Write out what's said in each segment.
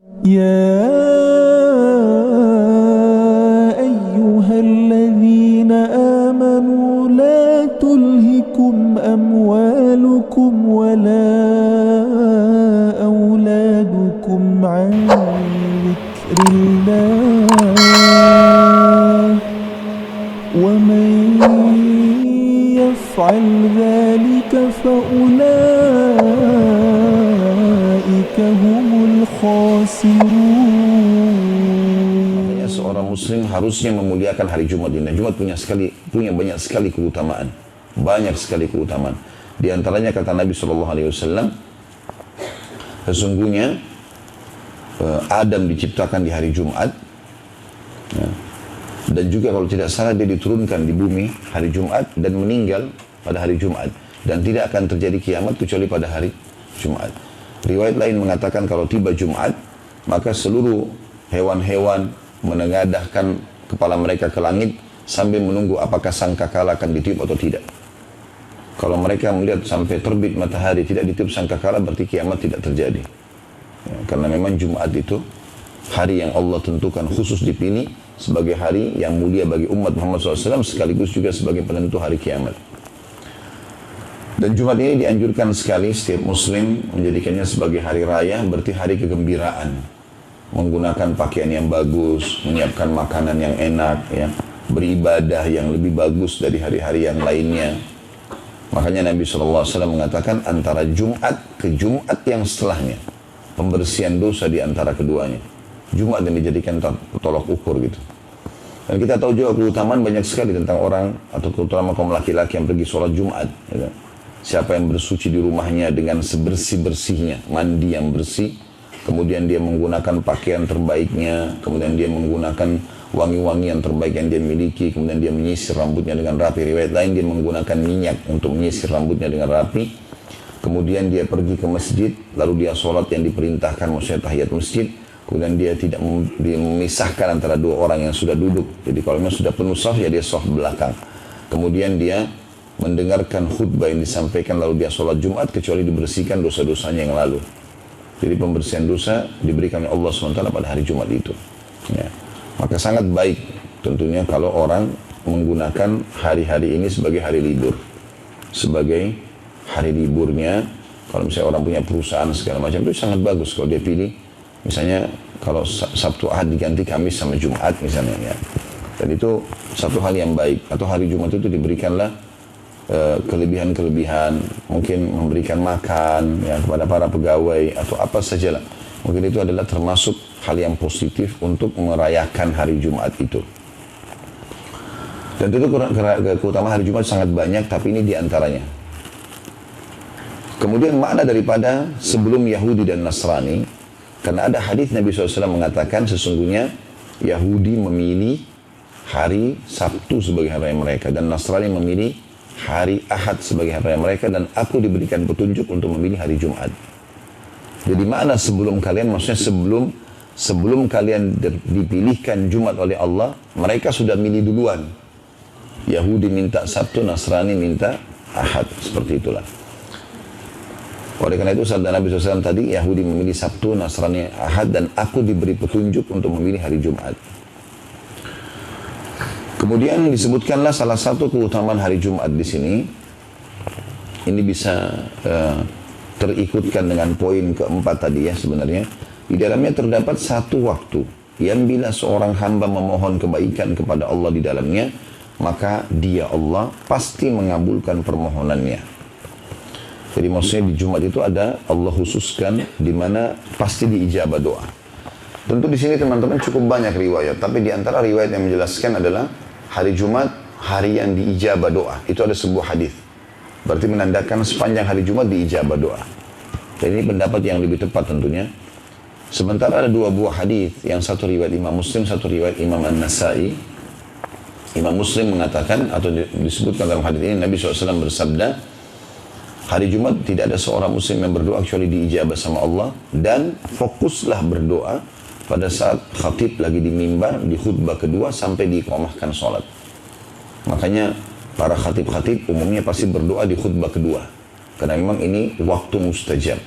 يا أيها الذين آمنوا لا تلهكم أموالكم ولا أولادكم عن ذكر الله ومن يفعل ذلك فأولئك هم الخاسرون. Seorang muslim harusnya memuliakan hari Jumat ini. Jumat punya banyak sekali keutamaan. Banyak sekali keutamaan. Di antaranya kata Nabi SAW, sesungguhnya Adam diciptakan di hari Jumat. Ya. Dan juga kalau tidak salah dia diturunkan di bumi hari Jumat dan meninggal pada hari Jumat. Dan tidak akan terjadi kiamat kecuali pada hari Jumat. Riwayat lain mengatakan kalau tiba Jumat, maka seluruh hewan-hewan menengadahkan kepala mereka ke langit sambil menunggu apakah sangkakala akan ditiup atau tidak. Kalau mereka melihat sampai terbit matahari tidak ditiup sangkakala, berarti kiamat tidak terjadi. Ya, karena memang Jumat itu hari yang Allah tentukan khusus dipilih sebagai hari yang mulia bagi umat Muhammad SAW sekaligus juga sebagai penentu hari kiamat. Dan Jumat ini dianjurkan sekali setiap muslim menjadikannya sebagai hari raya, berarti hari kegembiraan. Menggunakan pakaian yang bagus, menyiapkan makanan yang enak, ya, beribadah yang lebih bagus dari hari-hari yang lainnya. Makanya Nabi SAW mengatakan antara Jumat ke Jumat yang setelahnya, pembersihan dosa di antara keduanya. Jumat yang dijadikan tolok ukur gitu. Dan kita tahu juga keutamaan banyak sekali tentang orang, atau terutama kaum laki-laki yang pergi sholat Jumat. Gitu. Siapa yang bersuci di rumahnya dengan sebersih-bersihnya, mandi yang bersih, kemudian dia menggunakan pakaian terbaiknya, kemudian dia menggunakan wangi-wangi yang terbaik yang dia miliki, kemudian dia menyisir rambutnya dengan rapi. Riwayat lain dia menggunakan minyak untuk menyisir rambutnya dengan rapi. Kemudian dia pergi ke masjid, lalu dia sholat yang diperintahkan, maksudnya tahiyat masjid. Kemudian dia tidak memisahkan antara dua orang yang sudah duduk. Jadi kalau memang sudah penuh saf, ya dia saf belakang. Kemudian dia mendengarkan khutbah yang disampaikan, lalu dia sholat Jumat kecuali dibersihkan dosa-dosanya yang lalu. Jadi pembersihan dosa diberikan oleh Allah SWT pada hari Jumat itu. Ya. Maka sangat baik tentunya kalau orang menggunakan hari-hari ini sebagai hari libur. Sebagai hari liburnya, kalau misalnya orang punya perusahaan segala macam, itu sangat bagus kalau dia pilih. Misalnya kalau Sabtu Ahad diganti Kamis sama Jumat misalnya, ya. Dan itu satu hal yang baik. Atau hari Jumat itu diberikanlah kelebihan-kelebihan, mungkin memberikan makan ya, kepada para pegawai atau apa sajalah. Mungkin itu adalah termasuk hal yang positif untuk merayakan hari Jumat itu. Dan tentu keutamaan hari Jumat sangat banyak, tapi ini diantaranya. Kemudian makna daripada sebelum Yahudi dan Nasrani, karena ada hadis Nabi SAW mengatakan sesungguhnya Yahudi memilih hari Sabtu sebagai hari raya mereka dan Nasrani memilih hari Ahad sebagai hari raya mereka, dan aku diberikan petunjuk untuk memilih hari Jumat. Jadi makna sebelum kalian, maksudnya sebelum kalian dipilihkan Jumat oleh Allah, mereka sudah milih duluan. Yahudi minta Sabtu, Nasrani minta Ahad, seperti itulah. Oleh karena itu sabda Nabi SAW tadi, Yahudi memilih Sabtu, Nasrani Ahad, dan aku diberi petunjuk untuk memilih hari Jumat. Kemudian disebutkanlah salah satu keutamaan hari Jumat di sini. Ini bisa terikutkan dengan poin keempat tadi ya sebenarnya. Di dalamnya terdapat satu waktu yang bila seorang hamba memohon kebaikan kepada Allah di dalamnya, maka dia Allah pasti mengabulkan permohonannya. Jadi maksudnya di Jumat itu ada Allah khususkan di mana pasti diijabah doa. Tentu di sini teman-teman cukup banyak riwayat, tapi di antara riwayat yang menjelaskan adalah hari Jumat, hari yang diijabah doa. Itu ada sebuah hadis. Berarti menandakan sepanjang hari Jumat diijabah doa. Jadi ini pendapat yang lebih tepat tentunya. Sementara ada dua buah hadis, yang satu riwayat Imam Muslim, satu riwayat Imam An-Nasai. Imam Muslim mengatakan, atau disebutkan dalam hadis ini, Nabi SAW bersabda, hari Jumat tidak ada seorang muslim yang berdoa kecuali diijabah sama Allah, dan fokuslah berdoa pada saat khatib lagi di mimbar, di khutbah kedua sampai diiqamahkan sholat. Makanya para khatib-khatib umumnya pasti berdoa di khutbah kedua. Karena memang ini waktu mustajab.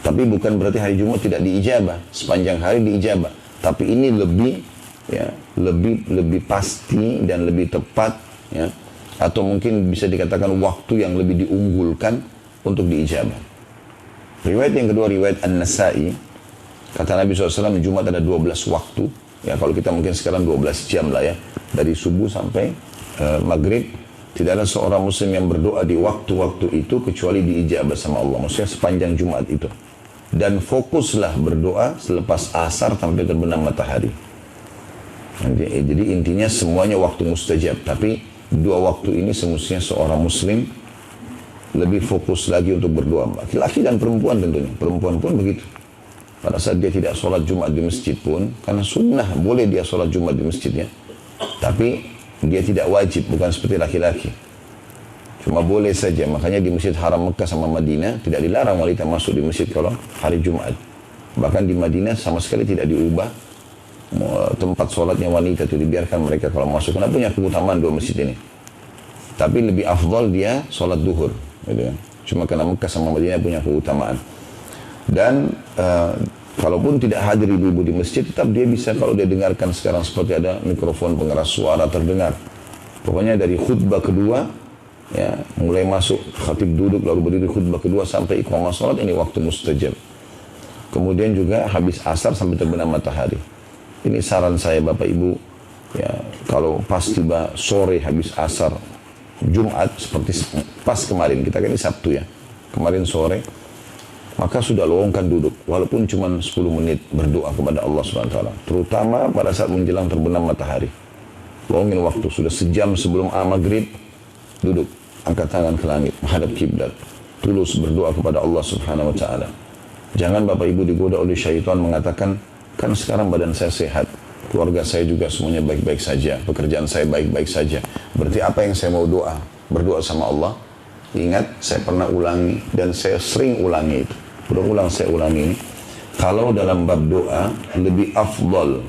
Tapi bukan berarti hari Jumat tidak diijabah, sepanjang hari diijabah. Tapi ini lebih ya, lebih pasti dan lebih tepat ya, atau mungkin bisa dikatakan waktu yang lebih diunggulkan untuk diijabah. Riwayat yang kedua, riwayat An-Nasai, kata Nabi SAW, Jumat ada 12 waktu. Ya, kalau kita mungkin sekarang 12 jam lah ya, dari subuh sampai maghrib. Tidak ada seorang muslim yang berdoa di waktu-waktu itu kecuali diijabah sama Allah. Maksudnya sepanjang Jumat itu. Dan fokuslah berdoa selepas asar sampai terbenam matahari. Jadi intinya semuanya waktu mustajab. Tapi dua waktu ini semestinya seorang muslim lebih fokus lagi untuk berdoa. Laki-laki dan perempuan tentunya. Perempuan pun begitu. Pada saat dia tidak sholat Jumat di masjid pun, karena sunnah boleh dia sholat Jumat di masjidnya. Tapi dia tidak wajib, bukan seperti laki-laki. Cuma boleh saja. Makanya di Masjid Haram Mekah sama Madinah tidak dilarang wanita masuk di masjid kalau hari Jumat. Bahkan di Madinah sama sekali tidak diubah tempat sholatnya wanita itu, dibiarkan mereka kalau masuk. Karena punya keutamaan dua masjid ini. Tapi lebih afdal dia sholat duhur. Gitu. Cuma karena Mekah sama Madinah punya keutamaan. Dan kalaupun tidak hadir ibu-ibu di masjid, tetap dia bisa, kalau dia dengarkan sekarang seperti ada mikrofon pengeras suara terdengar. Pokoknya dari khutbah kedua, ya, mulai masuk khatib duduk lalu berdiri khutbah kedua sampai iqamah salat, ini waktu mustajab. Kemudian juga habis asar sampai terbenam matahari. Ini saran saya Bapak Ibu, ya, kalau pas tiba sore habis asar Jumat seperti pas kemarin, kita kan ini Sabtu ya, kemarin sore, maka sudah luangkan duduk, walaupun cuma 10 menit berdoa kepada Allah SWT. Terutama pada saat menjelang terbenam matahari. Luangin waktu, sudah sejam sebelum maghrib, duduk, angkat tangan ke langit, menghadap kiblat. Tulus berdoa kepada Allah Subhanahu Wa Taala. Jangan Bapak Ibu digoda oleh syaitan mengatakan, kan sekarang badan saya sehat, keluarga saya juga semuanya baik-baik saja, pekerjaan saya baik-baik saja. Berarti apa yang saya mau doa? Berdoa sama Allah. Ingat, saya pernah ulangi dan saya sering ulangi itu. Berulang saya ulangi ini. Kalau dalam bab doa lebih afdal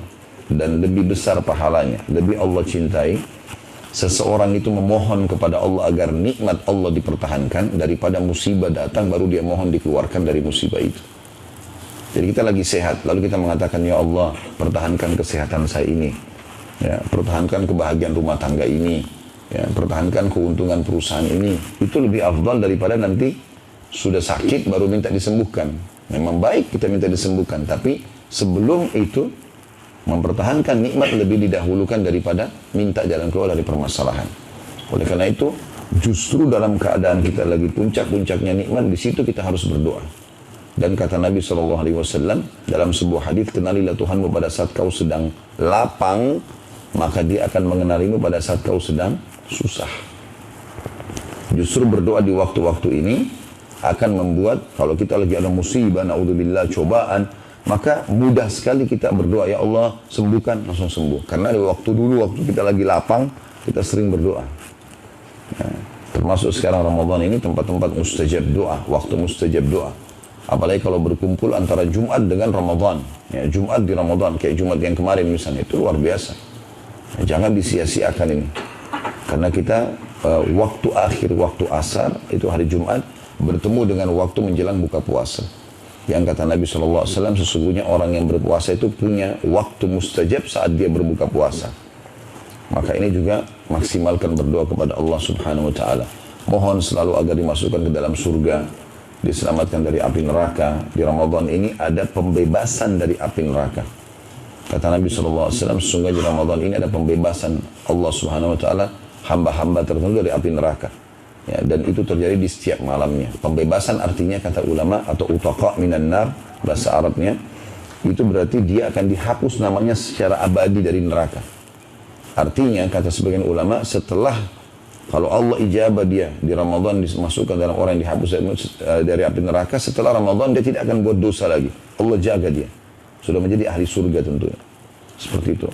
dan lebih besar pahalanya, lebih Allah cintai, seseorang itu memohon kepada Allah agar nikmat Allah dipertahankan daripada musibah datang baru dia mohon dikeluarkan dari musibah itu. Jadi kita lagi sehat, lalu kita mengatakan, ya Allah, pertahankan kesehatan saya ini, ya, pertahankan kebahagiaan rumah tangga ini, ya, pertahankan keuntungan perusahaan ini. Itu lebih afdal daripada nanti sudah sakit baru minta disembuhkan. Memang baik kita minta disembuhkan, tapi sebelum itu mempertahankan nikmat lebih didahulukan daripada minta jalan keluar dari permasalahan. Oleh karena itu, justru dalam keadaan kita lagi puncak-puncaknya nikmat, di situ kita harus berdoa. Dan kata Nabi SAW dalam sebuah hadis, kenalilah Tuhanmu pada saat kau sedang lapang, maka dia akan mengenalimu pada saat kau sedang susah. Justru berdoa di waktu-waktu ini akan membuat, kalau kita lagi ada musibah, naudzubillah, cobaan, maka mudah sekali kita berdoa, ya Allah sembuhkan, langsung sembuh. Karena di waktu dulu, waktu kita lagi lapang, kita sering berdoa. Nah, termasuk sekarang Ramadan ini tempat-tempat mustajab doa, waktu mustajab doa. Apalagi kalau berkumpul antara Jumat dengan Ramadan, ya, Jumat di Ramadan, kayak Jumat yang kemarin misalnya, itu luar biasa. Nah, jangan disia-siakan ini. Karena kita waktu akhir, waktu asar, itu hari Jumat, bertemu dengan waktu menjelang buka puasa. Yang kata Nabi SAW, sesungguhnya orang yang berpuasa itu punya waktu mustajab saat dia berbuka puasa. Maka ini juga maksimalkan berdoa kepada Allah Subhanahu Wa Taala. Mohon selalu agar dimasukkan ke dalam surga, diselamatkan dari api neraka. Di Ramadan ini ada pembebasan dari api neraka. Kata Nabi SAW, sesungguhnya di Ramadan ini ada pembebasan Allah Subhanahu Wa Taala hamba-hamba tertentu dari api neraka. Ya, dan itu terjadi di setiap malamnya. Pembebasan artinya kata ulama atau utaqa minan nar, bahasa Arabnya, itu berarti dia akan dihapus namanya secara abadi dari neraka. Artinya kata sebagian ulama, setelah kalau Allah ijabah dia di Ramadan dimasukkan dalam orang yang dihapus dari api neraka, setelah Ramadan dia tidak akan buat dosa lagi. Allah jaga dia. Sudah menjadi ahli surga tentunya. Seperti itu.